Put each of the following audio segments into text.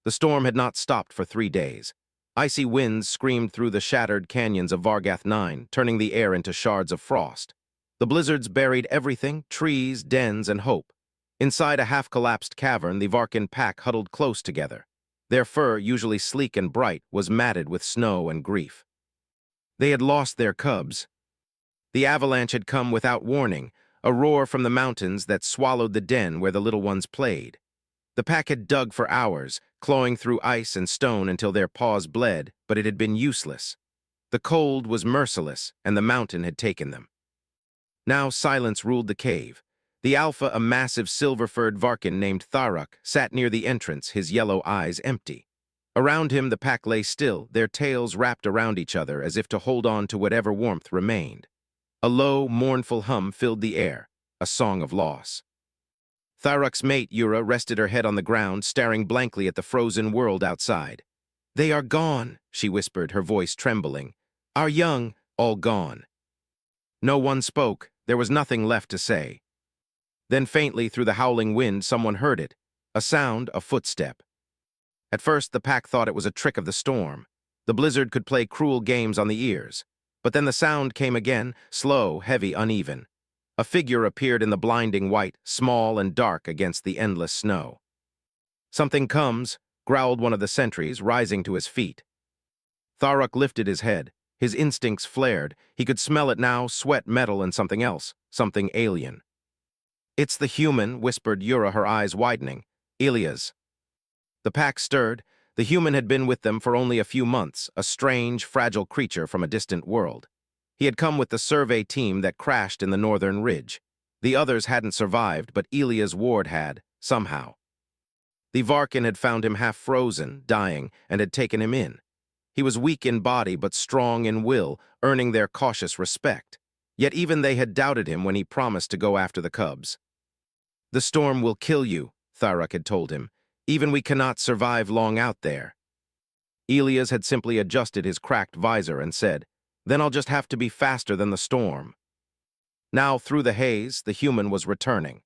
The storm had not stopped for 3 days. Icy winds screamed through the shattered canyons of Vargath 9, turning the air into shards of frost. The blizzards buried everything, trees, dens, and hope. Inside a half-collapsed cavern, the Varkin pack huddled close together. Their fur, usually sleek and bright, was matted with snow and grief. They had lost their cubs. The avalanche had come without warning, a roar from the mountains that swallowed the den where the little ones played. The pack had dug for hours, clawing through ice and stone until their paws bled, but it had been useless. The cold was merciless, and the mountain had taken them. Now silence ruled the cave. The Alpha, a massive silver-furred Varkin named Tharuk, sat near the entrance, his yellow eyes empty. Around him the pack lay still, their tails wrapped around each other as if to hold on to whatever warmth remained. A low, mournful hum filled the air, a song of loss. Tharuk's mate, Yura, rested her head on the ground, staring blankly at the frozen world outside. "They are gone," she whispered, her voice trembling. "Our young, all gone." No one spoke. There was nothing left to say. Then faintly through the howling wind someone heard it, a sound, a footstep. At first the pack thought it was a trick of the storm. The blizzard could play cruel games on the ears. But then the sound came again, slow, heavy, uneven. A figure appeared in the blinding white, small and dark against the endless snow. "Something comes," growled one of the sentries, rising to his feet. Tharuk lifted his head. His instincts flared. He could smell it now, sweat, metal, and something else, something alien. "It's the human," whispered Yura, her eyes widening. "Ilias." The pack stirred. The human had been with them for only a few months, a strange, fragile creature from a distant world. He had come with the survey team that crashed in the northern ridge. The others hadn't survived, but Ilias Ward had, somehow. The Varkin had found him half frozen, dying, and had taken him in. He was weak in body but strong in will, earning their cautious respect. Yet even they had doubted him when he promised to go after the cubs. "The storm will kill you," Tharuk had told him. "Even we cannot survive long out there." Ilias had simply adjusted his cracked visor and said, "Then I'll just have to be faster than the storm." Now, through the haze, the human was returning.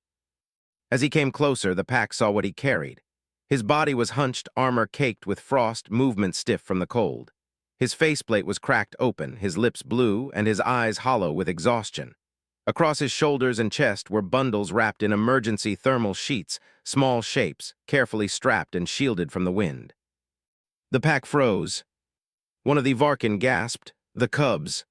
As he came closer, the pack saw what he carried. His body was hunched, armor caked with frost, movement stiff from the cold. His faceplate was cracked open, his lips blue, and his eyes hollow with exhaustion. Across his shoulders and chest were bundles wrapped in emergency thermal sheets, small shapes, carefully strapped and shielded from the wind. The pack froze. One of the Varkin gasped, "The cubs."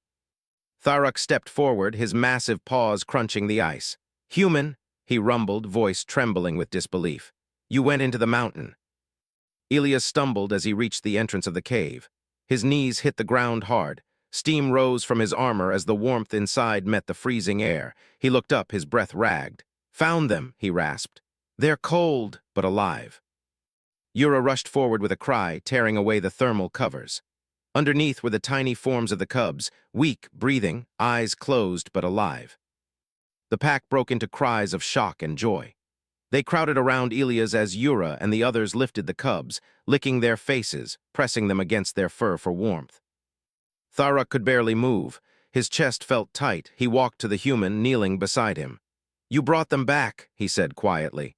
Tharuk stepped forward, his massive paws crunching the ice. "Human," he rumbled, voice trembling with disbelief. "You went into the mountain." Ilias stumbled as he reached the entrance of the cave. His knees hit the ground hard. Steam rose from his armor as the warmth inside met the freezing air. He looked up, his breath ragged. "Found them," he rasped. "They're cold, but alive." Yura rushed forward with a cry, tearing away the thermal covers. Underneath were the tiny forms of the cubs, weak, breathing, eyes closed but alive. The pack broke into cries of shock and joy. They crowded around Ilias as Yura and the others lifted the cubs, licking their faces, pressing them against their fur for warmth. Tharuk could barely move. His chest felt tight. He walked to the human, kneeling beside him. "You brought them back," he said quietly.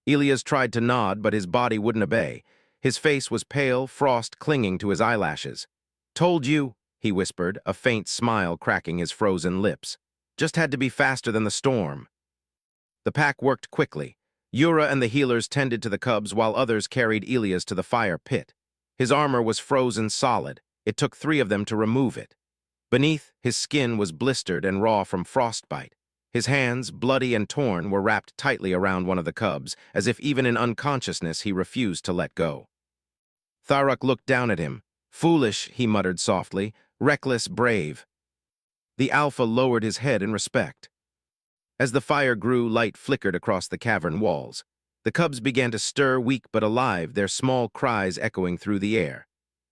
Ilias tried to nod, but his body wouldn't obey. His face was pale, frost clinging to his eyelashes. "Told you," he whispered, a faint smile cracking his frozen lips. "Just had to be faster than the storm." The pack worked quickly. Yura and the healers tended to the cubs while others carried Ilias to the fire pit. His armor was frozen solid. It took 3 of them to remove it. Beneath, his skin was blistered and raw from frostbite. His hands, bloody and torn, were wrapped tightly around one of the cubs, as if even in unconsciousness he refused to let go. Tharuk looked down at him. "Foolish," he muttered softly, "reckless, brave." The Alpha lowered his head in respect. As the fire grew, light flickered across the cavern walls. The cubs began to stir, weak but alive, their small cries echoing through the air.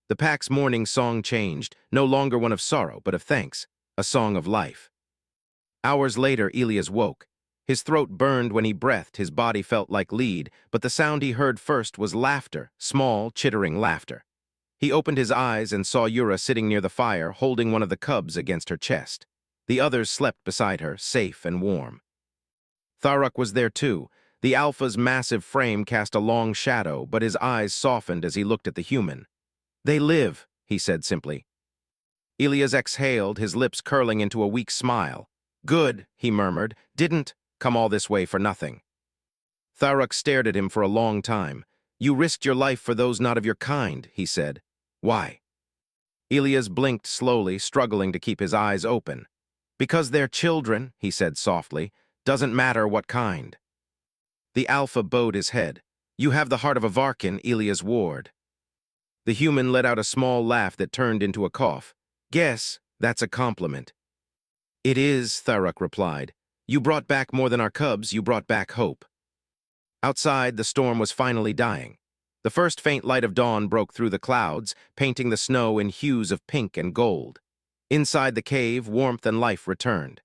The pack's morning song changed, no longer one of sorrow, but of thanks, a song of life. Hours later, Ilias woke. His throat burned when he breathed, his body felt like lead, but the sound he heard first was laughter, small, chittering laughter. He opened his eyes and saw Yura sitting near the fire, holding one of the cubs against her chest. The others slept beside her, safe and warm. Tharuk was there too. The Alpha's massive frame cast a long shadow, but his eyes softened as he looked at the human. "They live," he said simply. Elias exhaled, his lips curling into a weak smile. "Good," he murmured. "Didn't come all this way for nothing." Tharuk stared at him for a long time. "You risked your life for those not of your kind," he said. "Why?" Elias blinked slowly, struggling to keep his eyes open. "Because they're children," he said softly. "Doesn't matter what kind." The Alpha bowed his head. "You have the heart of a Varkin, Elias Ward." The human let out a small laugh that turned into a cough. "Guess that's a compliment." "It is," Tharuk replied. "You brought back more than our cubs, you brought back hope." Outside, the storm was finally dying. The first faint light of dawn broke through the clouds, painting the snow in hues of pink and gold. Inside the cave, warmth and life returned.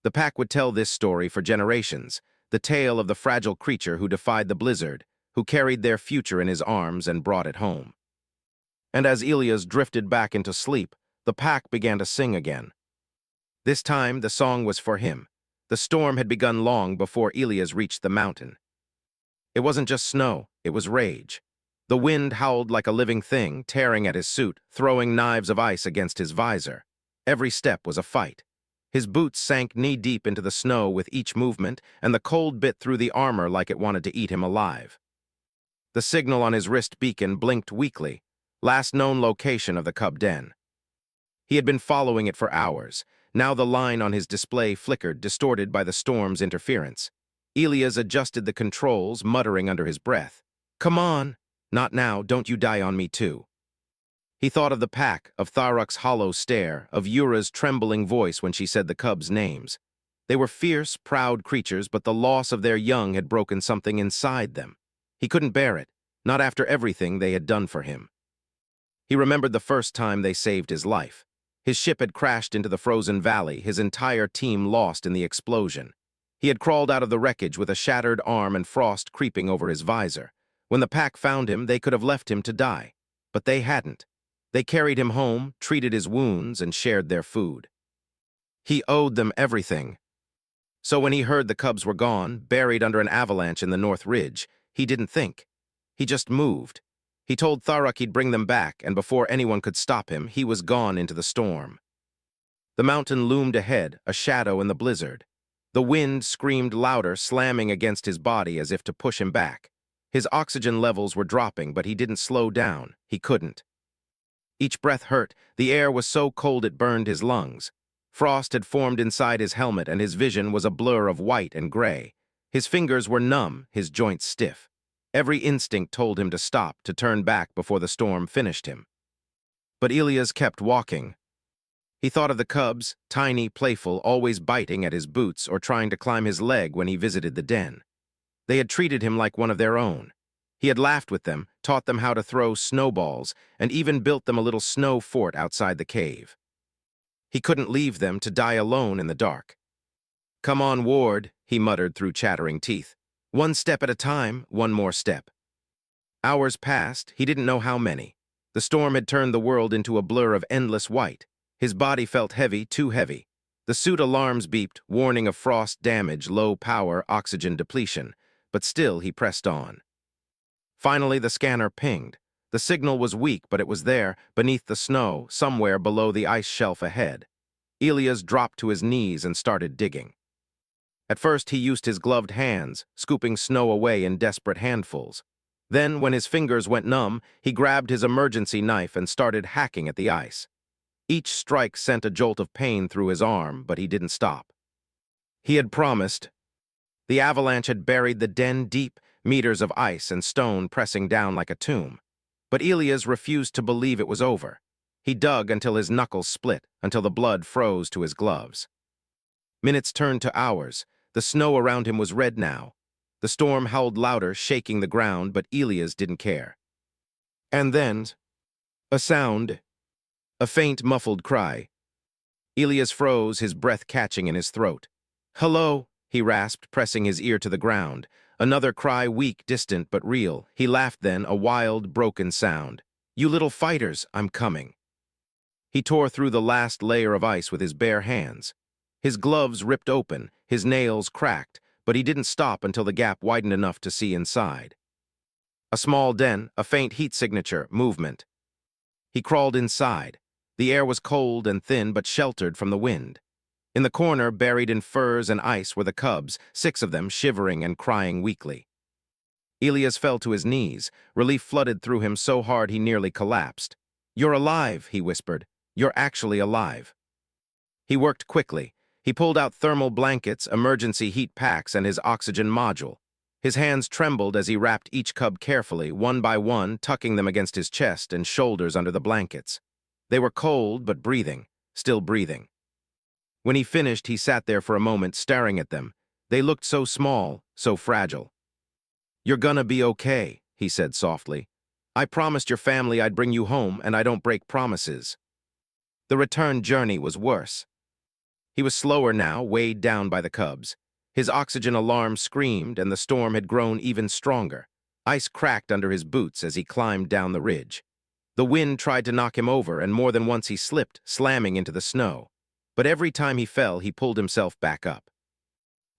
The pack would tell this story for generations, the tale of the fragile creature who defied the blizzard, who carried their future in his arms and brought it home. And as Elias drifted back into sleep, the pack began to sing again. This time, the song was for him. The storm had begun long before Elias reached the mountain. It wasn't just snow, it was rage. The wind howled like a living thing, tearing at his suit, throwing knives of ice against his visor. Every step was a fight. His boots sank knee-deep into the snow with each movement, and the cold bit through the armor like it wanted to eat him alive. The signal on his wrist beacon blinked weakly, last known location of the cub den. He had been following it for hours. Now the line on his display flickered, distorted by the storm's interference. Elias adjusted the controls, muttering under his breath. "Come on! Not now, don't you die on me too." He thought of the pack, of Tharuk's hollow stare, of Yura's trembling voice when she said the cubs' names. They were fierce, proud creatures, but the loss of their young had broken something inside them. He couldn't bear it, not after everything they had done for him. He remembered the first time they saved his life. His ship had crashed into the frozen valley, his entire team lost in the explosion. He had crawled out of the wreckage with a shattered arm and frost creeping over his visor. When the pack found him, they could have left him to die. But they hadn't. They carried him home, treated his wounds, and shared their food. He owed them everything. So when he heard the cubs were gone, buried under an avalanche in the North Ridge, he didn't think. He just moved. He told Tharuk he'd bring them back, and before anyone could stop him, he was gone into the storm. The mountain loomed ahead, a shadow in the blizzard. The wind screamed louder, slamming against his body as if to push him back. His oxygen levels were dropping, but he didn't slow down. He couldn't. Each breath hurt. The air was so cold it burned his lungs. Frost had formed inside his helmet, and his vision was a blur of white and gray. His fingers were numb, his joints stiff. Every instinct told him to stop, to turn back before the storm finished him. But Elias kept walking. He thought of the cubs, tiny, playful, always biting at his boots or trying to climb his leg when he visited the den. They had treated him like one of their own. He had laughed with them, taught them how to throw snowballs, and even built them a little snow fort outside the cave. He couldn't leave them to die alone in the dark. "Come on, Ward," he muttered through chattering teeth. "One step at a time, one more step." Hours passed, he didn't know how many. The storm had turned the world into a blur of endless white. His body felt heavy, too heavy. The suit alarms beeped, warning of frost damage, low power, oxygen depletion. But still he pressed on. Finally, the scanner pinged. The signal was weak, but it was there, beneath the snow, somewhere below the ice shelf ahead. Elias dropped to his knees and started digging. At first, he used his gloved hands, scooping snow away in desperate handfuls. Then, when his fingers went numb, he grabbed his emergency knife and started hacking at the ice. Each strike sent a jolt of pain through his arm, but he didn't stop. He had promised. The avalanche had buried the den deep, meters of ice and stone pressing down like a tomb. But Elias refused to believe it was over. He dug until his knuckles split, until the blood froze to his gloves. Minutes turned to hours. The snow around him was red now. The storm howled louder, shaking the ground, but Elias didn't care. And then, a sound. A faint, muffled cry. Elias froze, his breath catching in his throat. "Hello," he rasped, pressing his ear to the ground. Another cry, weak, distant, but real. He laughed then, a wild, broken sound. "You little fighters, I'm coming." He tore through the last layer of ice with his bare hands. His gloves ripped open, his nails cracked, but he didn't stop until the gap widened enough to see inside. A small den, a faint heat signature, movement. He crawled inside. The air was cold and thin but sheltered from the wind. In the corner, buried in furs and ice, were the cubs, 6 of them shivering and crying weakly. Elias fell to his knees. Relief flooded through him so hard he nearly collapsed. "You're alive," he whispered. "You're actually alive." He worked quickly. He pulled out thermal blankets, emergency heat packs, and his oxygen module. His hands trembled as he wrapped each cub carefully, one by one, tucking them against his chest and shoulders under the blankets. They were cold but breathing, still breathing. When he finished, he sat there for a moment, staring at them. They looked so small, so fragile. "You're gonna be okay," he said softly. "I promised your family I'd bring you home, and I don't break promises." The return journey was worse. He was slower now, weighed down by the cubs. His oxygen alarm screamed, and the storm had grown even stronger. Ice cracked under his boots as he climbed down the ridge. The wind tried to knock him over, and more than once he slipped, slamming into the snow. But every time he fell, he pulled himself back up.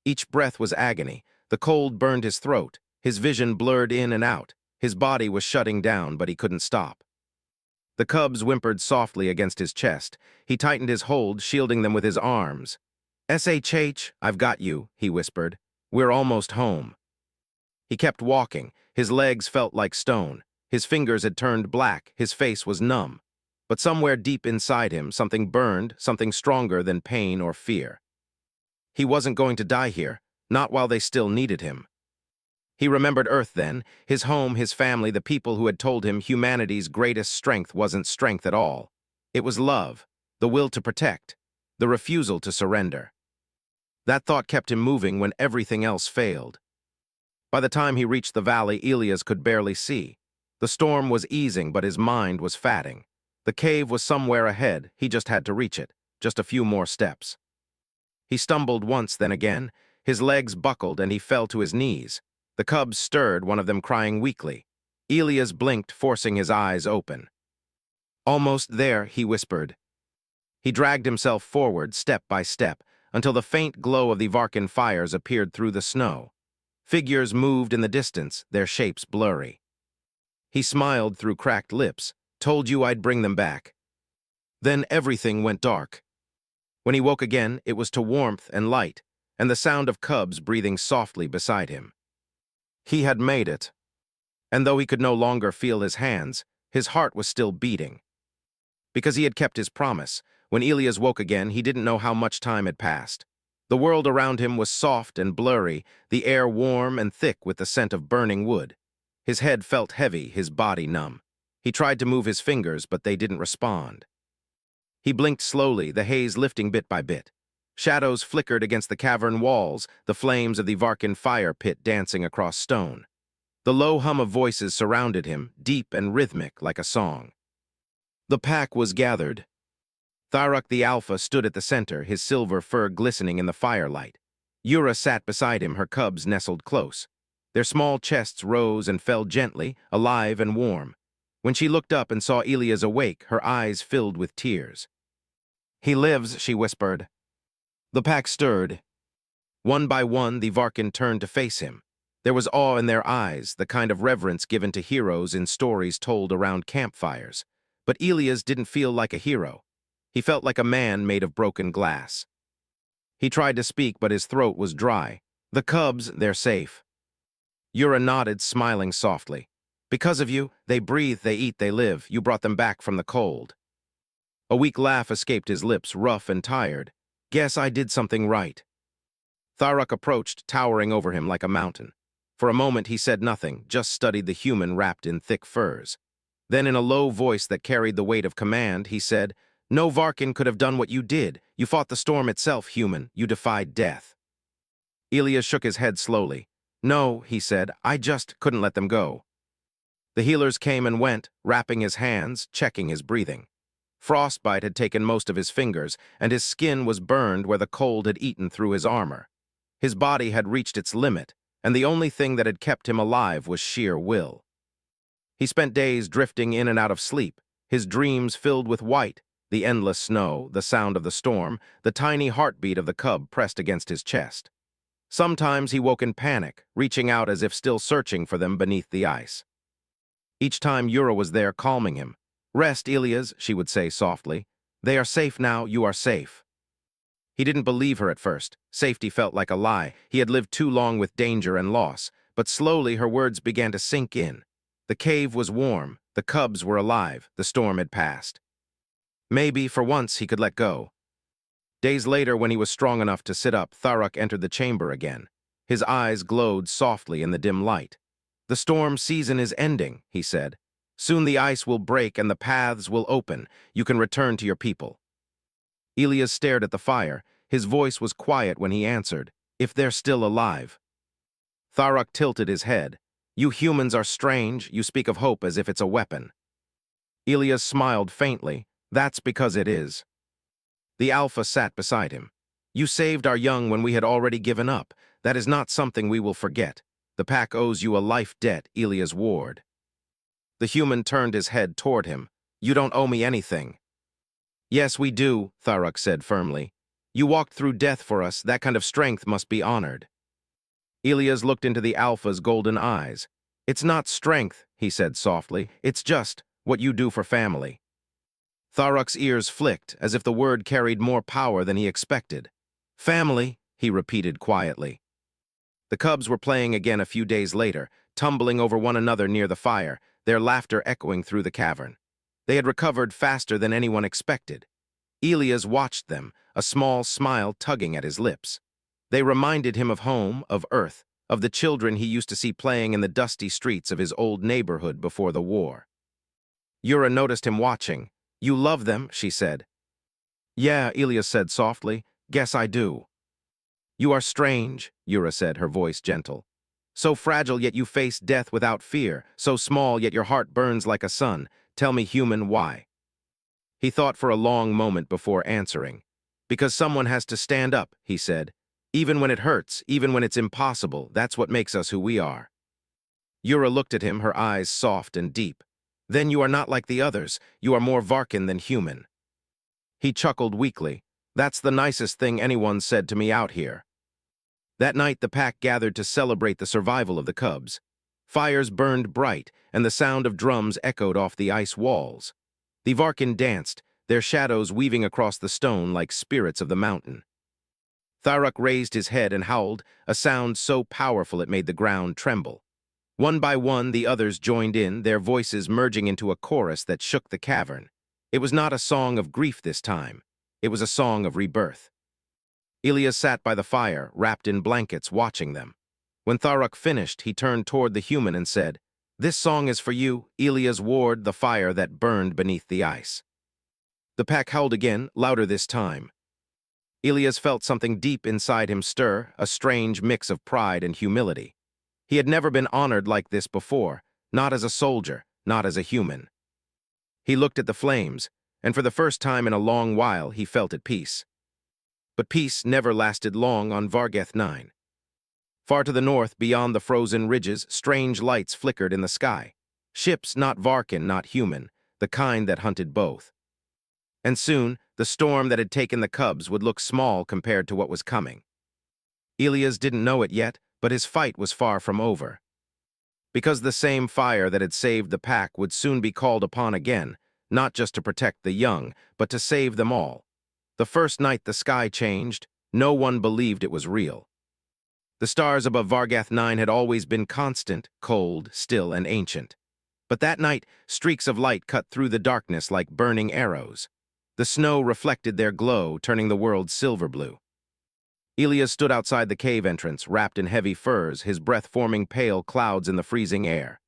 Each breath was agony. The cold burned his throat. His vision blurred in and out. His body was shutting down, but he couldn't stop. The cubs whimpered softly against his chest. He tightened his hold, shielding them with his arms. "SHH, I've got you," he whispered. "We're almost home." He kept walking. His legs felt like stone. His fingers had turned black. His face was numb. But somewhere deep inside him, something burned, something stronger than pain or fear. He wasn't going to die here, not while they still needed him. He remembered Earth then, his home, his family, the people who had told him humanity's greatest strength wasn't strength at all. It was love, the will to protect, the refusal to surrender. That thought kept him moving when everything else failed. By the time he reached the valley, Elias could barely see. The storm was easing, but his mind was fatting. The cave was somewhere ahead. He just had to reach it, just a few more steps. He stumbled once, then again. His legs buckled, and he fell to his knees. The cubs stirred, one of them crying weakly. Elias blinked, forcing his eyes open. "Almost there," he whispered. He dragged himself forward, step by step, until the faint glow of the Varkin fires appeared through the snow. Figures moved in the distance, their shapes blurry. He smiled through cracked lips. "Told you I'd bring them back." Then everything went dark. When he woke again, it was to warmth and light, and the sound of cubs breathing softly beside him. He had made it. And though he could no longer feel his hands, his heart was still beating. Because he had kept his promise, when Elias woke again, he didn't know how much time had passed. The world around him was soft and blurry, the air warm and thick with the scent of burning wood. His head felt heavy, his body numb. He tried to move his fingers, but they didn't respond. He blinked slowly, the haze lifting bit by bit. Shadows flickered against the cavern walls, the flames of the Varkin fire pit dancing across stone. The low hum of voices surrounded him, deep and rhythmic like a song. The pack was gathered. Tharuk the Alpha stood at the center, his silver fur glistening in the firelight. Yura sat beside him, her cubs nestled close. Their small chests rose and fell gently, alive and warm. When she looked up and saw Elias awake, her eyes filled with tears. "He lives," she whispered. The pack stirred. One by one, the Varkin turned to face him. There was awe in their eyes, the kind of reverence given to heroes in stories told around campfires. But Elias didn't feel like a hero. He felt like a man made of broken glass. He tried to speak, but his throat was dry. "The cubs, they're safe." Yura nodded, smiling softly. "Because of you, they breathe, they eat, they live. You brought them back from the cold." A weak laugh escaped his lips, rough and tired. "Guess I did something right." Tharuk approached, towering over him like a mountain. For a moment he said nothing, just studied the human wrapped in thick furs. Then in a low voice that carried the weight of command, he said, "No Varkin could have done what you did. You fought the storm itself, human. You defied death." Elias shook his head slowly. "No," he said, "I just couldn't let them go." The healers came and went, wrapping his hands, checking his breathing. Frostbite had taken most of his fingers, and his skin was burned where the cold had eaten through his armor. His body had reached its limit, and the only thing that had kept him alive was sheer will. He spent days drifting in and out of sleep, his dreams filled with white, the endless snow, the sound of the storm, the tiny heartbeat of the cub pressed against his chest. Sometimes he woke in panic, reaching out as if still searching for them beneath the ice. Each time Yura was there calming him. "Rest, Ilias," she would say softly. "They are safe now, you are safe." He didn't believe her at first. Safety felt like a lie. He had lived too long with danger and loss. But slowly her words began to sink in. The cave was warm. The cubs were alive. The storm had passed. Maybe, for once, he could let go. Days later, when he was strong enough to sit up, Tharuk entered the chamber again. His eyes glowed softly in the dim light. "The storm season is ending," he said. "Soon the ice will break and the paths will open. You can return to your people." Ilias stared at the fire. His voice was quiet when he answered, "If they're still alive." Tharuk tilted his head. "You humans are strange. You speak of hope as if it's a weapon." Ilias smiled faintly. "That's because it is." The Alpha sat beside him. "You saved our young when we had already given up. That is not something we will forget. The pack owes you a life debt, Ilias Ward." The human turned his head toward him. "You don't owe me anything." "Yes, we do," Tharuk said firmly. "You walked through death for us. That kind of strength must be honored." Ilias looked into the Alpha's golden eyes. "It's not strength," he said softly. "It's just what you do for family." Tharuk's ears flicked, as if the word carried more power than he expected. "Family," he repeated quietly. The cubs were playing again a few days later, tumbling over one another near the fire, their laughter echoing through the cavern. They had recovered faster than anyone expected. Ilias watched them, a small smile tugging at his lips. They reminded him of home, of Earth, of the children he used to see playing in the dusty streets of his old neighborhood before the war. Yura noticed him watching. "You love them," she said. "Yeah," Ilias said softly. "Guess I do." "You are strange," Yura said, her voice gentle. "So fragile, yet you face death without fear. So small, yet your heart burns like a sun. Tell me, human, why?" He thought for a long moment before answering. "Because someone has to stand up," he said. "Even when it hurts, even when it's impossible, that's what makes us who we are." Yura looked at him, her eyes soft and deep. "Then you are not like the others. You are more Varkan than human." He chuckled weakly. "That's the nicest thing anyone said to me out here." That night the pack gathered to celebrate the survival of the cubs. Fires burned bright, and the sound of drums echoed off the ice walls. The Varkan danced, their shadows weaving across the stone like spirits of the mountain. Tharuk raised his head and howled, a sound so powerful it made the ground tremble. One by one, the others joined in, their voices merging into a chorus that shook the cavern. It was not a song of grief this time. It was a song of rebirth. Ilias sat by the fire, wrapped in blankets, watching them. When Tharuk finished, he turned toward the human and said, "This song is for you, Ilias Ward, the fire that burned beneath the ice." The pack howled again, louder this time. Ilias felt something deep inside him stir, a strange mix of pride and humility. He had never been honored like this before, not as a soldier, not as a human. He looked at the flames, and for the first time in a long while he felt at peace. But peace never lasted long on Vargath 9. Far to the north, beyond the frozen ridges, strange lights flickered in the sky. Ships not Varkan, not human, the kind that hunted both. And soon, the storm that had taken the cubs would look small compared to what was coming. Ilias didn't know it yet, but his fight was far from over. Because the same fire that had saved the pack would soon be called upon again, not just to protect the young, but to save them all. The first night the sky changed, no one believed it was real. The stars above Vargath 9 had always been constant, cold, still, and ancient. But that night, streaks of light cut through the darkness like burning arrows. The snow reflected their glow, turning the world silver blue. Ilias stood outside the cave entrance, wrapped in heavy furs, his breath forming pale clouds in the freezing air.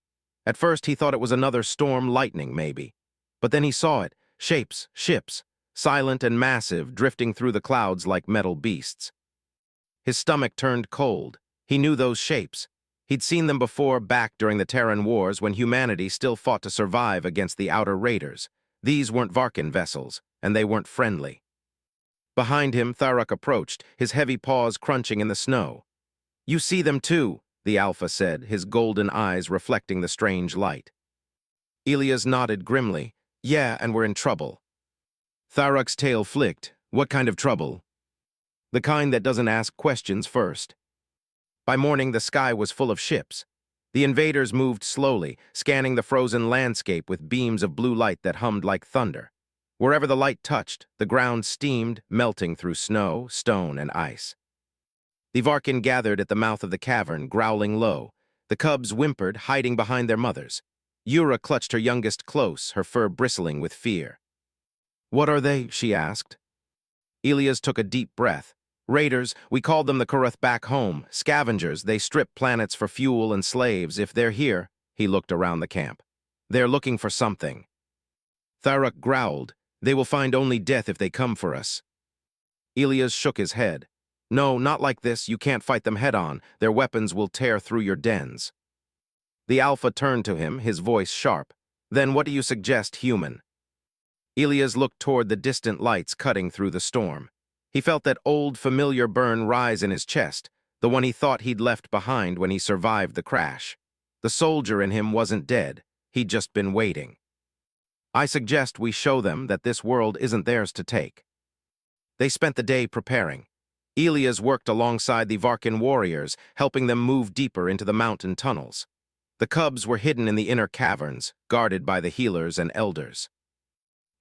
At first he thought it was another storm lightning, maybe. But then he saw it, shapes, ships, silent and massive, drifting through the clouds like metal beasts. His stomach turned cold. He knew those shapes. He'd seen them before back during the Terran Wars when humanity still fought to survive against the outer raiders. These weren't Varkan vessels, and they weren't friendly. Behind him, Tharuk approached, his heavy paws crunching in the snow. "You see them too," the Alpha said, his golden eyes reflecting the strange light. Ilias nodded grimly. "Yeah, and we're in trouble." Tharuk's tail flicked. "What kind of trouble?" "The kind that doesn't ask questions first." By morning, the sky was full of ships. The invaders moved slowly, scanning the frozen landscape with beams of blue light that hummed like thunder. Wherever the light touched, the ground steamed, melting through snow, stone, and ice. The Varkin gathered at the mouth of the cavern, growling low. The cubs whimpered, hiding behind their mothers. Yura clutched her youngest close, her fur bristling with fear. "What are they?" she asked. Elias took a deep breath. "Raiders, we called them the Kuruth back home. Scavengers, they strip planets for fuel and slaves. If they're here," he looked around the camp, "they're looking for something." Tharuk growled, "They will find only death if they come for us." Elias shook his head. "No, not like this. You can't fight them head-on. Their weapons will tear through your dens." The Alpha turned to him, his voice sharp. "Then what do you suggest, human?" Elias looked toward the distant lights cutting through the storm. He felt that old, familiar burn rise in his chest, the one he thought he'd left behind when he survived the crash. The soldier in him wasn't dead. He'd just been waiting. "I suggest we show them that this world isn't theirs to take." They spent the day preparing. Elias worked alongside the Varkin warriors, helping them move deeper into the mountain tunnels. The cubs were hidden in the inner caverns, guarded by the healers and elders.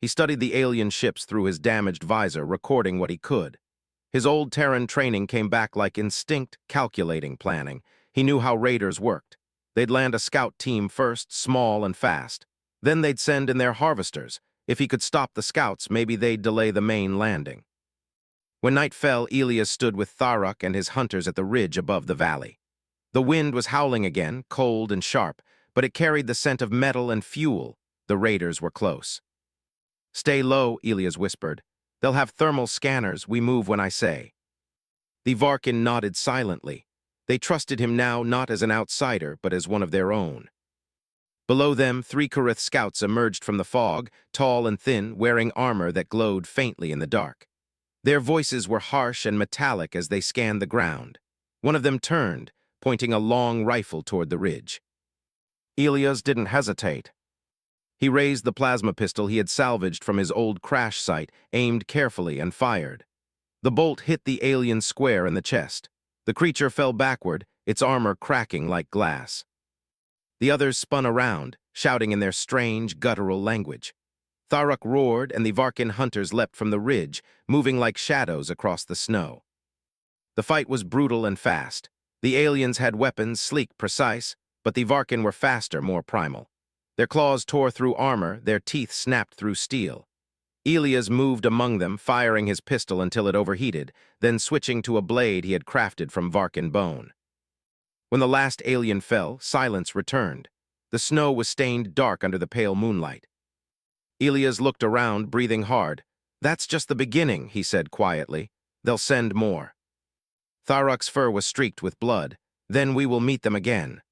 He studied the alien ships through his damaged visor, recording what he could. His old Terran training came back like instinct, calculating planning. He knew how raiders worked. They'd land a scout team first, small and fast. Then they'd send in their harvesters. If he could stop the scouts, maybe they'd delay the main landing. When night fell, Elias stood with Tharuk and his hunters at the ridge above the valley. The wind was howling again, cold and sharp, but it carried the scent of metal and fuel. The raiders were close. "Stay low," Elias whispered. "They'll have thermal scanners. We move when I say." The Varkin nodded silently. They trusted him now not as an outsider, but as one of their own. Below them, 3 Kuruth scouts emerged from the fog, tall and thin, wearing armor that glowed faintly in the dark. Their voices were harsh and metallic as they scanned the ground. One of them turned, pointing a long rifle toward the ridge. Elias didn't hesitate. He raised the plasma pistol he had salvaged from his old crash site, aimed carefully, and fired. The bolt hit the alien square in the chest. The creature fell backward, its armor cracking like glass. The others spun around, shouting in their strange, guttural language. Tharuk roared, and the Varkin hunters leapt from the ridge, moving like shadows across the snow. The fight was brutal and fast. The aliens had weapons, sleek, precise, but the Varkin were faster, more primal. Their claws tore through armor, their teeth snapped through steel. Elias moved among them, firing his pistol until it overheated, then switching to a blade he had crafted from Varkin bone. When the last alien fell, silence returned. The snow was stained dark under the pale moonlight. Elias looked around, breathing hard. "That's just the beginning," he said quietly. "They'll send more." Tharuk's fur was streaked with blood. "Then we will meet them again."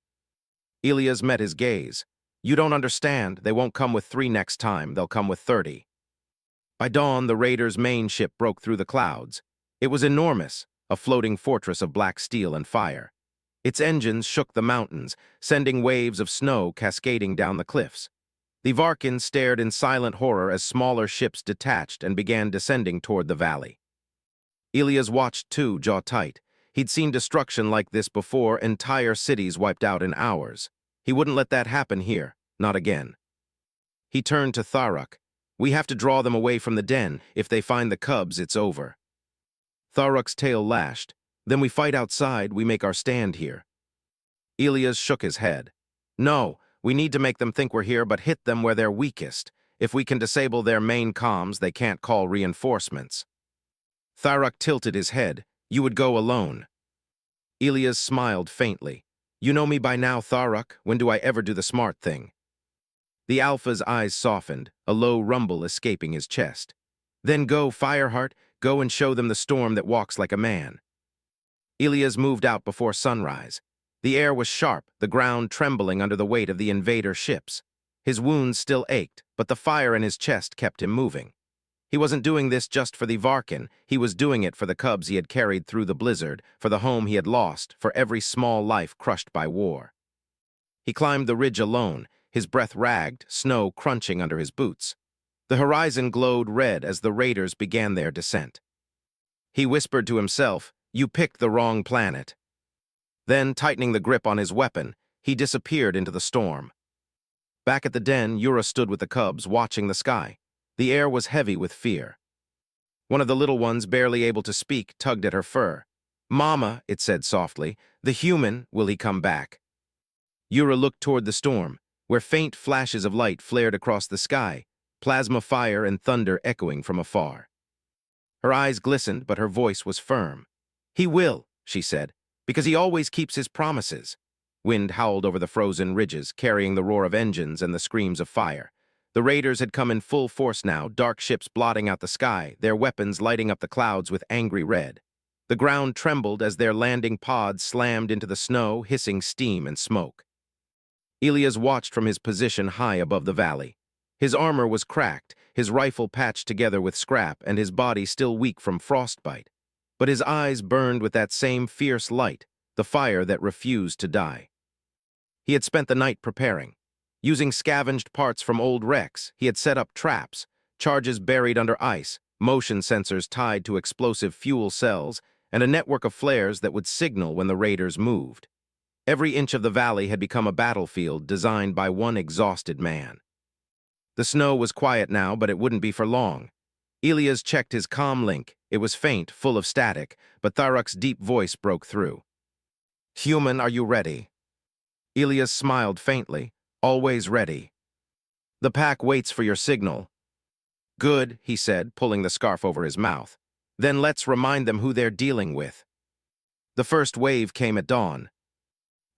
Elias met his gaze. "You don't understand. They won't come with 3 next time. They'll come with 30. By dawn, the raiders' main ship broke through the clouds. It was enormous, a floating fortress of black steel and fire. Its engines shook the mountains, sending waves of snow cascading down the cliffs. The Varkin stared in silent horror as smaller ships detached and began descending toward the valley. Elias watched too, jaw tight. He'd seen destruction like this before, entire cities wiped out in hours. He wouldn't let that happen here, not again. He turned to Tharuk. "We have to draw them away from the den. If they find the cubs, it's over." Tharuk's tail lashed. "Then we fight outside, we make our stand here." Elias shook his head. "No, we need to make them think we're here, but hit them where they're weakest. If we can disable their main comms, they can't call reinforcements." Tharuk tilted his head. "You would go alone." Elias smiled faintly. "You know me by now, Tharuk. When do I ever do the smart thing?" The Alpha's eyes softened, a low rumble escaping his chest. "Then go, Fireheart, go and show them the storm that walks like a man." Elias moved out before sunrise. The air was sharp, the ground trembling under the weight of the invader ships. His wounds still ached, but the fire in his chest kept him moving. He wasn't doing this just for the Varkin. He was doing it for the cubs he had carried through the blizzard, for the home he had lost, for every small life crushed by war. He climbed the ridge alone, his breath ragged, snow crunching under his boots. The horizon glowed red as the raiders began their descent. He whispered to himself, "You picked the wrong planet." Then, tightening the grip on his weapon, he disappeared into the storm. Back at the den, Yura stood with the cubs, watching the sky. The air was heavy with fear. One of the little ones, barely able to speak, tugged at her fur. "Mama," it said softly, "the human, will he come back?" Yura looked toward the storm, where faint flashes of light flared across the sky, plasma fire and thunder echoing from afar. Her eyes glistened, but her voice was firm. "He will," she said, "because he always keeps his promises." Wind howled over the frozen ridges, carrying the roar of engines and the screams of fire. The raiders had come in full force now, dark ships blotting out the sky, their weapons lighting up the clouds with angry red. The ground trembled as their landing pods slammed into the snow, hissing steam and smoke. Elias watched from his position high above the valley. His armor was cracked, his rifle patched together with scrap, and his body still weak from frostbite. But his eyes burned with that same fierce light, the fire that refused to die. He had spent the night preparing. Using scavenged parts from old wrecks, he had set up traps, charges buried under ice, motion sensors tied to explosive fuel cells, and a network of flares that would signal when the raiders moved. Every inch of the valley had become a battlefield designed by one exhausted man. The snow was quiet now, but it wouldn't be for long. Elias checked his comm link. It was faint, full of static, but Tharuk's deep voice broke through. "Human, are you ready?" Elias smiled faintly. "Always ready." "The pack waits for your signal." "Good," he said, pulling the scarf over his mouth. "Then let's remind them who they're dealing with." The first wave came at dawn.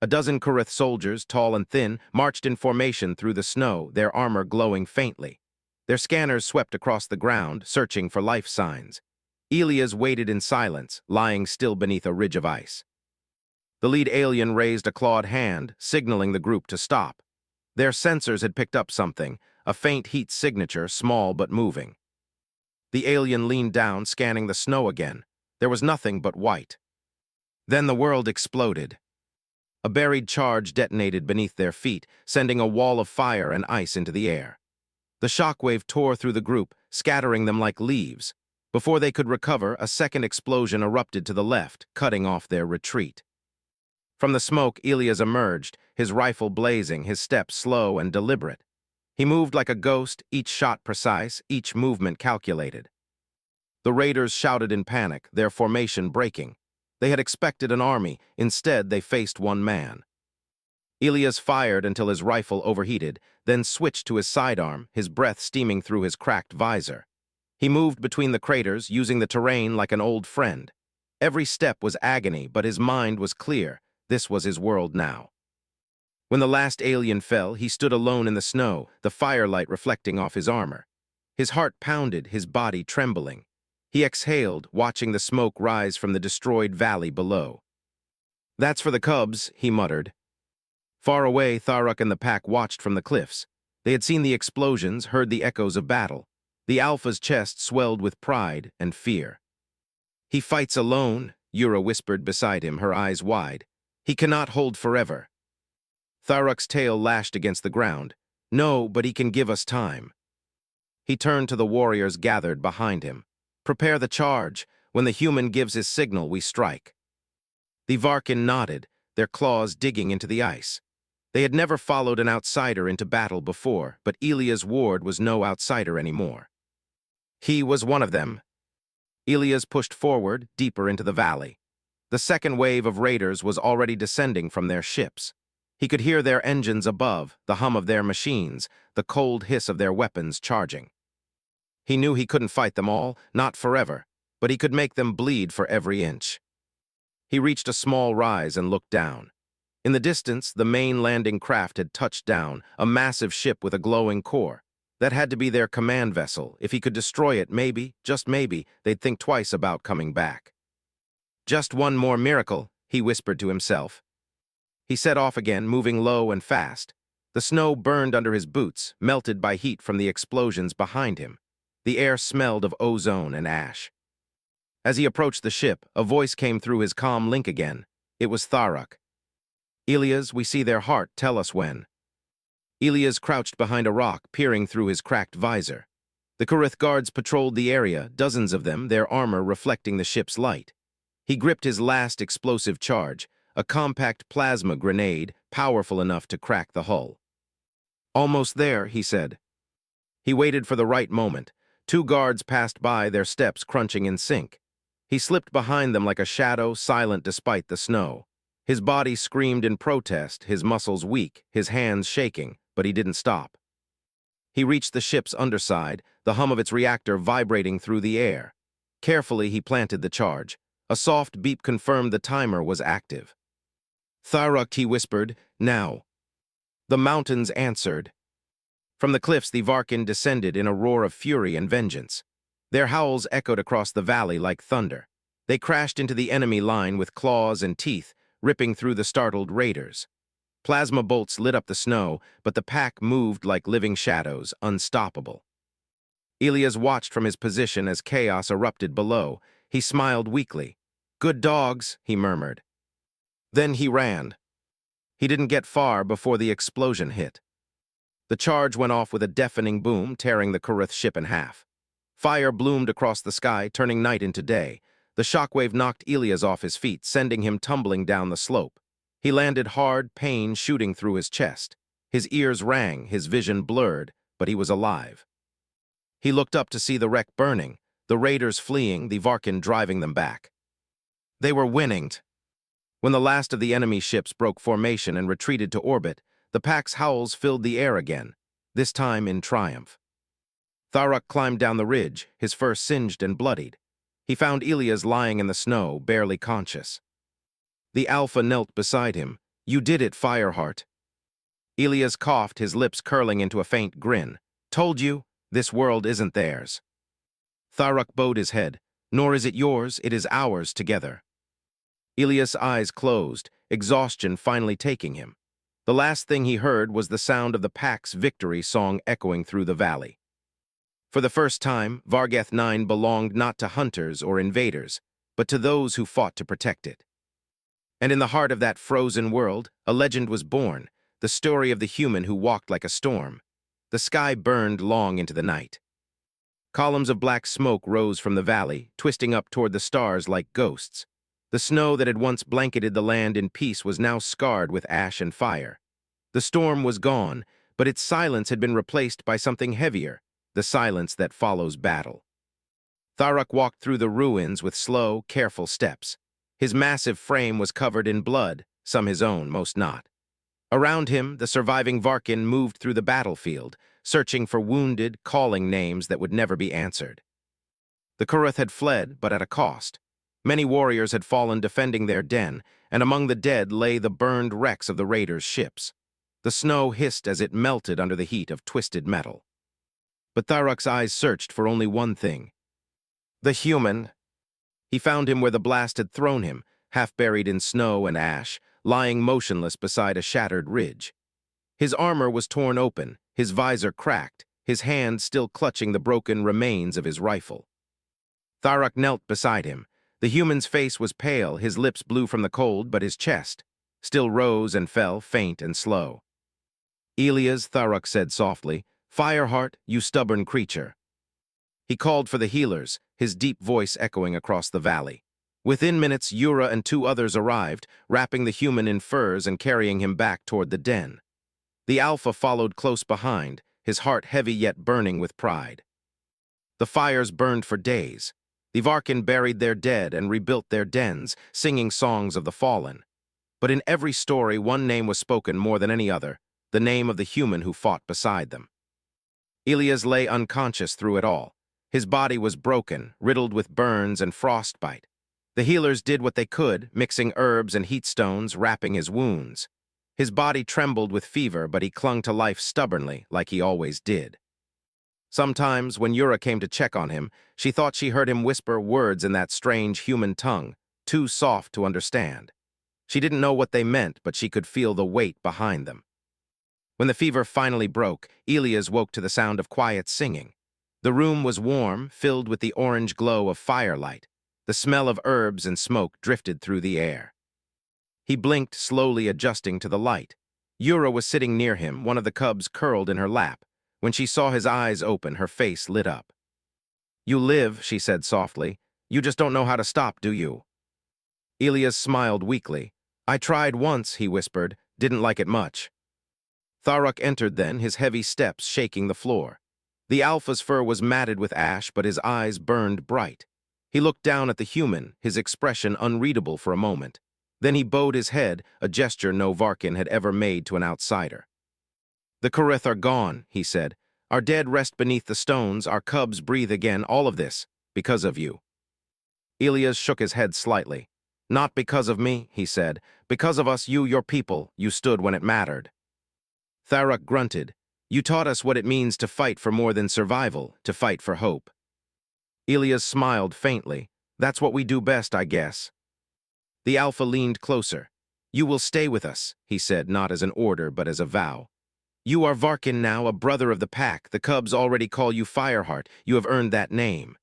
A dozen Kurith soldiers, tall and thin, marched in formation through the snow, their armor glowing faintly. Their scanners swept across the ground, searching for life signs. Elias waited in silence, lying still beneath a ridge of ice. The lead alien raised a clawed hand, signaling the group to stop. Their sensors had picked up something, a faint heat signature, small but moving. The alien leaned down, scanning the snow again. There was nothing but white. Then the world exploded. A buried charge detonated beneath their feet, sending a wall of fire and ice into the air. The shockwave tore through the group, scattering them like leaves. Before they could recover, a second explosion erupted to the left, cutting off their retreat. From the smoke, Elias emerged, his rifle blazing, his steps slow and deliberate. He moved like a ghost, each shot precise, each movement calculated. The raiders shouted in panic, their formation breaking. They had expected an army. Instead, they faced one man. Elias fired until his rifle overheated, then switched to his sidearm, his breath steaming through his cracked visor. He moved between the craters, using the terrain like an old friend. Every step was agony, but his mind was clear. This was his world now. When the last alien fell, he stood alone in the snow, the firelight reflecting off his armor. His heart pounded, his body trembling. He exhaled, watching the smoke rise from the destroyed valley below. "That's for the cubs," he muttered. Far away, Tharuk and the pack watched from the cliffs. They had seen the explosions, heard the echoes of battle. The Alpha's chest swelled with pride and fear. "He fights alone," Yura whispered beside him, her eyes wide. "He cannot hold forever." Tharuk's tail lashed against the ground. "No, but he can give us time." He turned to the warriors gathered behind him. "Prepare the charge. When the human gives his signal, we strike." The Varkin nodded, their claws digging into the ice. They had never followed an outsider into battle before, but Elias Ward was no outsider anymore. He was one of them. Elias pushed forward, deeper into the valley. The second wave of raiders was already descending from their ships. He could hear their engines above, the hum of their machines, the cold hiss of their weapons charging. He knew he couldn't fight them all, not forever, but he could make them bleed for every inch. He reached a small rise and looked down. In the distance, the main landing craft had touched down, a massive ship with a glowing core. That had to be their command vessel. If he could destroy it, maybe, just maybe, they'd think twice about coming back. "Just one more miracle," he whispered to himself. He set off again, moving low and fast. The snow burned under his boots, melted by heat from the explosions behind him. The air smelled of ozone and ash. As he approached the ship, a voice came through his comm link again. It was Tharuk. "Elias, we see their heart. Tell us when." Elias crouched behind a rock, peering through his cracked visor. The Kurith guards patrolled the area, dozens of them, their armor reflecting the ship's light. He gripped his last explosive charge, a compact plasma grenade powerful enough to crack the hull. "Almost there," he said. He waited for the right moment. Two guards passed by, their steps crunching in sync. He slipped behind them like a shadow, silent despite the snow. His body screamed in protest, his muscles weak, his hands shaking, but he didn't stop. He reached the ship's underside, the hum of its reactor vibrating through the air. Carefully, he planted the charge. A soft beep confirmed the timer was active. "Tharuk," he whispered, "now." The mountains answered. From the cliffs, the Varkin descended in a roar of fury and vengeance. Their howls echoed across the valley like thunder. They crashed into the enemy line with claws and teeth, ripping through the startled raiders. Plasma bolts lit up the snow, but the pack moved like living shadows, unstoppable. Elias watched from his position as chaos erupted below. He smiled weakly. "Good dogs," he murmured. Then he ran. He didn't get far before the explosion hit. The charge went off with a deafening boom, tearing the Kuruth ship in half. Fire bloomed across the sky, turning night into day. The shockwave knocked Elias off his feet, sending him tumbling down the slope. He landed hard, pain shooting through his chest. His ears rang, his vision blurred, but he was alive. He looked up to see the wreck burning, the raiders fleeing, the Varkin driving them back. They were winning. When the last of the enemy ships broke formation and retreated to orbit, the pack's howls filled the air again, this time in triumph. Tharuk climbed down the ridge, his fur singed and bloodied. He found Elias lying in the snow, barely conscious. The Alpha knelt beside him. "You did it, Fireheart." Elias coughed, his lips curling into a faint grin. "Told you, this world isn't theirs." Tharuk bowed his head. "Nor is it yours, it is ours together." Elias' eyes closed, exhaustion finally taking him. The last thing he heard was the sound of the pack's victory song echoing through the valley. For the first time, Vargath 9 belonged not to hunters or invaders, but to those who fought to protect it. And in the heart of that frozen world, a legend was born, the story of the human who walked like a storm. The sky burned long into the night. Columns of black smoke rose from the valley, twisting up toward the stars like ghosts. The snow that had once blanketed the land in peace was now scarred with ash and fire. The storm was gone, but its silence had been replaced by something heavier, the silence that follows battle. Tharuk walked through the ruins with slow, careful steps. His massive frame was covered in blood, some his own, most not. Around him, the surviving Varkin moved through the battlefield, searching for wounded, calling names that would never be answered. The Kuruth had fled, but at a cost. Many warriors had fallen defending their den, and among the dead lay the burned wrecks of the raiders' ships. The snow hissed as it melted under the heat of twisted metal. But Tharuk's eyes searched for only one thing. The human. He found him where the blast had thrown him, half buried in snow and ash, lying motionless beside a shattered ridge. His armor was torn open, his visor cracked, his hand still clutching the broken remains of his rifle. Tharuk knelt beside him. The human's face was pale, his lips blue from the cold, but his chest still rose and fell, faint and slow. "Elias," Tharuk said softly, "Fireheart, you stubborn creature." He called for the healers, his deep voice echoing across the valley. Within minutes, Yura and two others arrived, wrapping the human in furs and carrying him back toward the den. The Alpha followed close behind, his heart heavy yet burning with pride. The fires burned for days. The Varkin buried their dead and rebuilt their dens, singing songs of the fallen. But in every story, one name was spoken more than any other, the name of the human who fought beside them. Elias lay unconscious through it all. His body was broken, riddled with burns and frostbite. The healers did what they could, mixing herbs and heat stones, wrapping his wounds. His body trembled with fever, but he clung to life stubbornly, like he always did. Sometimes, when Yura came to check on him, she thought she heard him whisper words in that strange human tongue, too soft to understand. She didn't know what they meant, but she could feel the weight behind them. When the fever finally broke, Elias woke to the sound of quiet singing. The room was warm, filled with the orange glow of firelight. The smell of herbs and smoke drifted through the air. He blinked, slowly adjusting to the light. Yura was sitting near him, one of the cubs curled in her lap. When she saw his eyes open, her face lit up. "You live," she said softly. "You just don't know how to stop, do you?" Elias smiled weakly. I tried once, he whispered, didn't like it much. Tharuk entered then, his heavy steps shaking the floor. The alpha's fur was matted with ash, but his eyes burned bright. He looked down at the human, his expression unreadable for a moment. Then he bowed his head, a gesture no Varkin had ever made to an outsider. The Karith are gone, he said. Our dead rest beneath the stones, our cubs breathe again, all of this, because of you. Elias shook his head slightly. Not because of me, he said. Because of us, you, your people, you stood when it mattered. Tharuk grunted. You taught us what it means to fight for more than survival, to fight for hope. Elias smiled faintly. That's what we do best, I guess. The Alpha leaned closer. You will stay with us, he said, not as an order, but as a vow. You are Varkin now, a brother of the pack. The cubs already call you Fireheart. You have earned that name.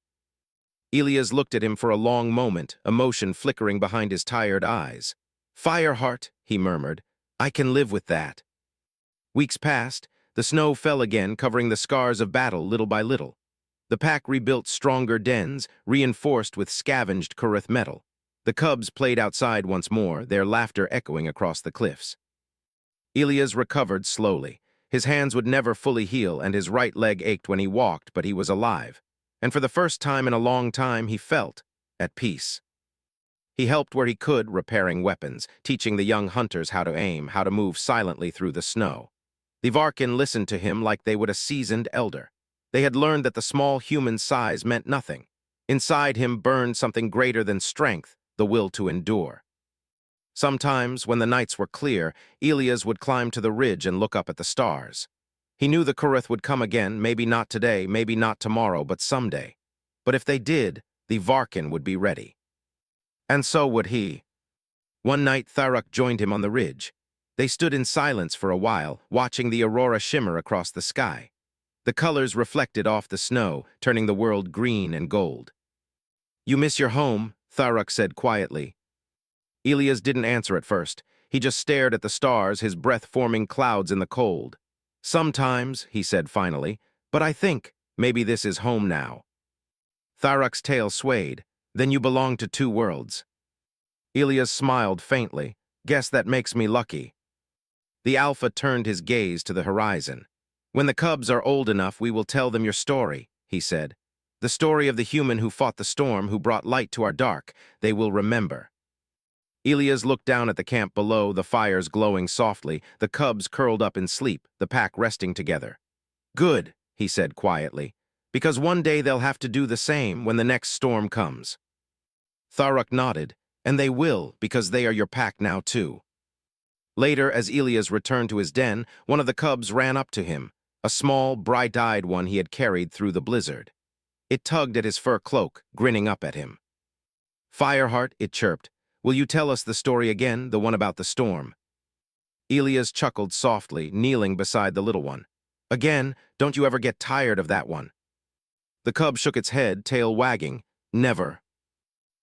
Elias looked at him for a long moment, emotion flickering behind his tired eyes. Fireheart, he murmured. I can live with that. Weeks passed. The snow fell again, covering the scars of battle little by little. The pack rebuilt stronger dens, reinforced with scavenged Karith metal. The cubs played outside once more, their laughter echoing across the cliffs. Elias recovered slowly. His hands would never fully heal, and his right leg ached when he walked, but he was alive. And for the first time in a long time, he felt at peace. He helped where he could, repairing weapons, teaching the young hunters how to aim, how to move silently through the snow. The Varkin listened to him like they would a seasoned elder. They had learned that the small human size meant nothing. Inside him burned something greater than strength, the will to endure. Sometimes, when the nights were clear, Elias would climb to the ridge and look up at the stars. He knew the Karith would come again, maybe not today, maybe not tomorrow, but someday. But if they did, the Varkin would be ready. And so would he. One night, Tharuk joined him on the ridge. They stood in silence for a while, watching the aurora shimmer across the sky. The colors reflected off the snow, turning the world green and gold. You miss your home, Tharuk said quietly. Elias didn't answer at first. He just stared at the stars, his breath forming clouds in the cold. Sometimes, he said finally, but I think maybe this is home now. Tharuk's tail swayed. Then you belong to two worlds. Elias smiled faintly. Guess that makes me lucky. The Alpha turned his gaze to the horizon. When the cubs are old enough, we will tell them your story, he said. The story of the human who fought the storm, who brought light to our dark. They will remember. Elias looked down at the camp below, the fires glowing softly, the cubs curled up in sleep, the pack resting together. Good, he said quietly, because one day they'll have to do the same when the next storm comes. Tharuk nodded, and they will, because they are your pack now too. Later, as Elias returned to his den, one of the cubs ran up to him, a small, bright-eyed one he had carried through the blizzard. It tugged at his fur cloak, grinning up at him. Fireheart, it chirped. Will you tell us the story again, the one about the storm? Elias chuckled softly, kneeling beside the little one. Again, don't you ever get tired of that one? The cub shook its head, tail wagging. Never.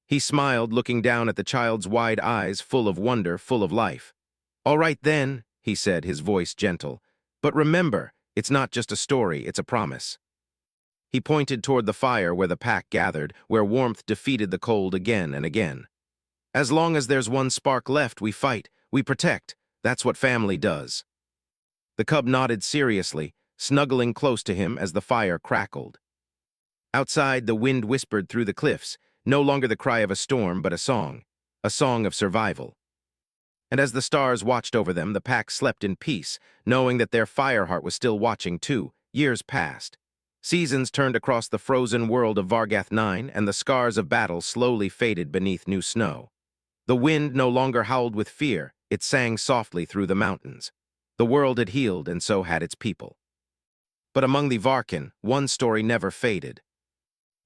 He smiled, looking down at the child's wide eyes, full of wonder, full of life. All right then, he said, his voice gentle. But remember, it's not just a story, it's a promise. He pointed toward the fire where the pack gathered, where warmth defeated the cold again and again. As long as there's one spark left, we fight, we protect. That's what family does. The cub nodded seriously, snuggling close to him as the fire crackled. Outside, the wind whispered through the cliffs, no longer the cry of a storm, but a song of survival. And as the stars watched over them, the pack slept in peace, knowing that their Fireheart was still watching too. Years passed. Seasons turned across the frozen world of Vargath 9, and the scars of battle slowly faded beneath new snow. The wind no longer howled with fear, it sang softly through the mountains. The world had healed, and so had its people. But among the Varkin, one story never faded.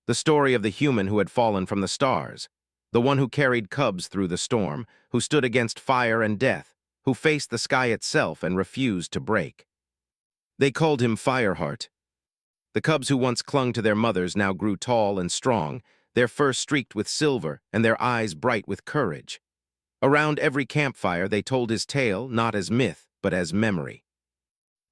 The story of the human who had fallen from the stars, the one who carried cubs through the storm, who stood against fire and death, who faced the sky itself and refused to break. They called him Fireheart. The cubs who once clung to their mothers now grew tall and strong, their fur streaked with silver and their eyes bright with courage. Around every campfire they told his tale, not as myth, but as memory.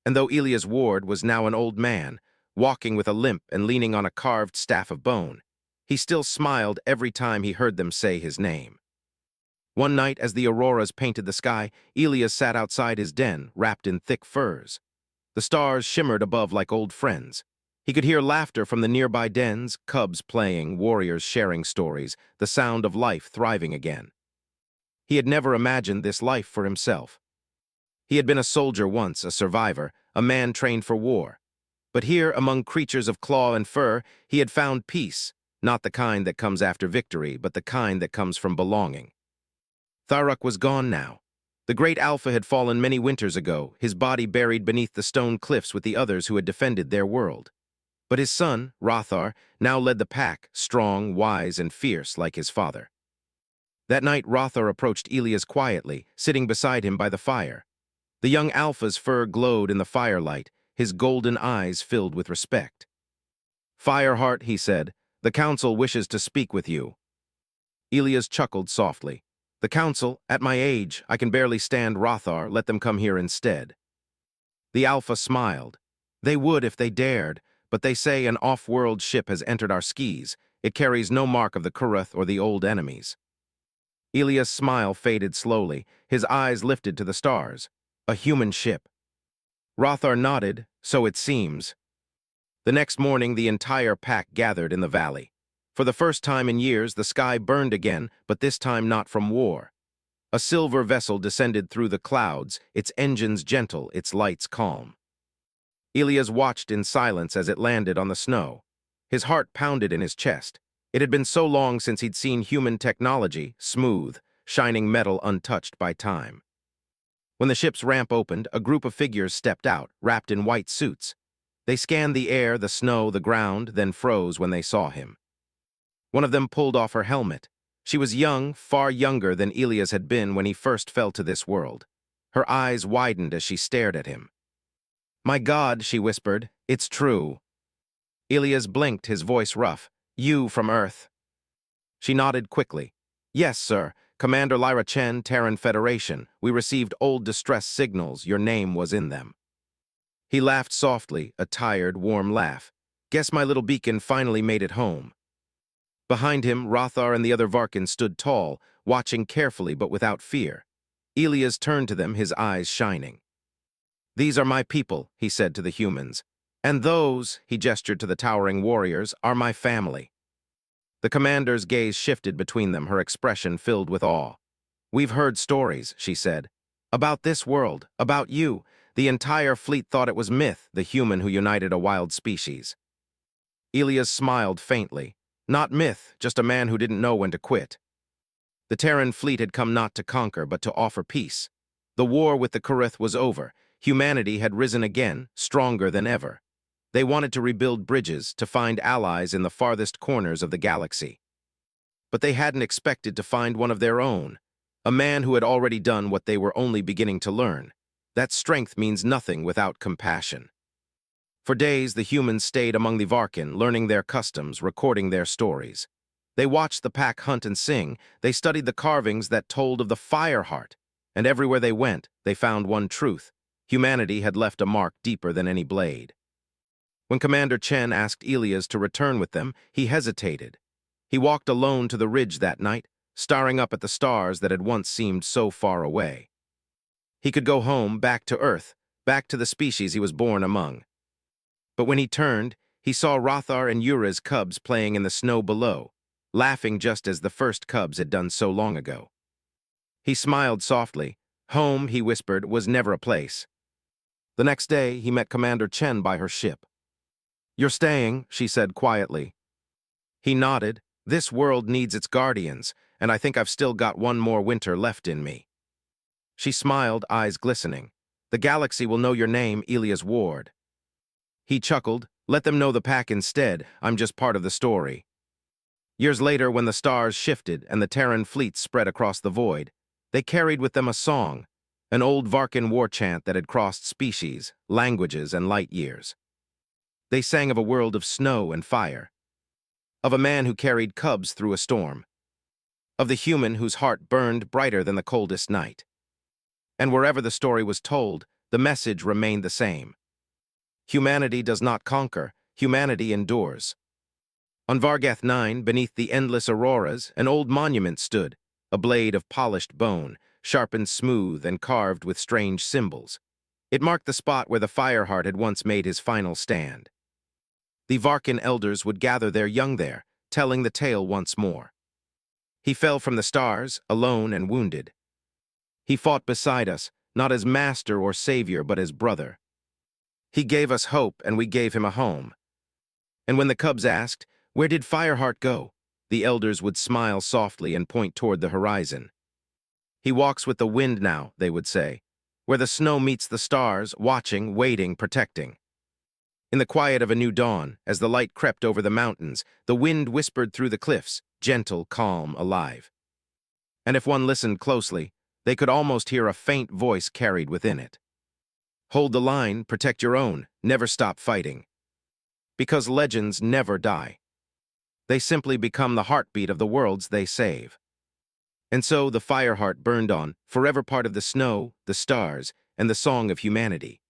And though Elias Ward was now an old man, walking with a limp and leaning on a carved staff of bone, he still smiled every time he heard them say his name. One night, as the auroras painted the sky, Elias sat outside his den, wrapped in thick furs. The stars shimmered above like old friends. He could hear laughter from the nearby dens, cubs playing, warriors sharing stories, the sound of life thriving again. He had never imagined this life for himself. He had been a soldier once, a survivor, a man trained for war. But here, among creatures of claw and fur, he had found peace, not the kind that comes after victory, but the kind that comes from belonging. Tharuk was gone now. The great Alpha had fallen many winters ago, his body buried beneath the stone cliffs with the others who had defended their world. But his son, Rothar, now led the pack, strong, wise, and fierce like his father. That night, Rothar approached Elias quietly, sitting beside him by the fire. The young Alpha's fur glowed in the firelight, his golden eyes filled with respect. "Fireheart," he said, "the council wishes to speak with you." Elias chuckled softly. "The council? At my age, I can barely stand Rothar, let them come here instead." The Alpha smiled. "They would if they dared, but they say an off-world ship has entered our skis. It carries no mark of the Kuruth or the old enemies." Elias' smile faded slowly, his eyes lifted to the stars. A human ship. Rothar nodded, "So it seems." The next morning, the entire pack gathered in the valley. For the first time in years, the sky burned again, but this time not from war. A silver vessel descended through the clouds, its engines gentle, its lights calm. Elias watched in silence as it landed on the snow. His heart pounded in his chest. It had been so long since he'd seen human technology, smooth, shining metal untouched by time. When the ship's ramp opened, a group of figures stepped out, wrapped in white suits. They scanned the air, the snow, the ground, then froze when they saw him. One of them pulled off her helmet. She was young, far younger than Elias had been when he first fell to this world. Her eyes widened as she stared at him. "My God," she whispered, "it's true." Elias blinked, his voice rough. "You from Earth?" She nodded quickly. "Yes, sir. Commander Lyra Chen, Terran Federation. We received old distress signals. Your name was in them." He laughed softly, a tired, warm laugh. "Guess my little beacon finally made it home." Behind him, Rothar and the other Varkins stood tall, watching carefully but without fear. Elias turned to them, his eyes shining. "These are my people," he said to the humans. "And those," he gestured to the towering warriors, "are my family." The commander's gaze shifted between them, her expression filled with awe. "We've heard stories," she said. "About this world, about you. The entire fleet thought it was myth, the human who united a wild species." Elias smiled faintly. "Not myth, just a man who didn't know when to quit." The Terran fleet had come not to conquer, but to offer peace. The war with the Kuruth was over. Humanity had risen again, stronger than ever. They wanted to rebuild bridges, to find allies in the farthest corners of the galaxy. But they hadn't expected to find one of their own, a man who had already done what they were only beginning to learn. That strength means nothing without compassion. For days, the humans stayed among the Varkin, learning their customs, recording their stories. They watched the pack hunt and sing. They studied the carvings that told of the Fireheart. And everywhere they went, they found one truth. Humanity had left a mark deeper than any blade. When Commander Chen asked Elias to return with them, he hesitated. He walked alone to the ridge that night, staring up at the stars that had once seemed so far away. He could go home, back to Earth, back to the species he was born among. But when he turned, he saw Rothar and Yura's cubs playing in the snow below, laughing just as the first cubs had done so long ago. He smiled softly. Home, he whispered, was never a place. The next day, he met Commander Chen by her ship. "You're staying," she said quietly. He nodded. "This world needs its guardians, and I think I've still got one more winter left in me." She smiled, eyes glistening. "The galaxy will know your name, Elias Ward." He chuckled. "Let them know the pack instead. I'm just part of the story." Years later, when the stars shifted and the Terran fleet spread across the void, they carried with them a song, an old Varkin war chant that had crossed species, languages, and light years. They sang of a world of snow and fire, of a man who carried cubs through a storm, of the human whose heart burned brighter than the coldest night. And wherever the story was told, the message remained the same. Humanity does not conquer, humanity endures. On Vargath 9, beneath the endless auroras, an old monument stood, a blade of polished bone, sharpened smooth and carved with strange symbols. It marked the spot where the Fireheart had once made his final stand. The Varkin elders would gather their young there, telling the tale once more. He fell from the stars, alone and wounded. He fought beside us, not as master or savior, but as brother. He gave us hope, and we gave him a home. And when the cubs asked, "Where did Fireheart go?" the elders would smile softly and point toward the horizon. "He walks with the wind now," they would say, "where the snow meets the stars, watching, waiting, protecting." In the quiet of a new dawn, as the light crept over the mountains, the wind whispered through the cliffs, gentle, calm, alive. And if one listened closely, they could almost hear a faint voice carried within it. Hold the line, protect your own, never stop fighting. Because legends never die. They simply become the heartbeat of the worlds they save. And so the Fireheart burned on, forever part of the snow, the stars, and the song of humanity.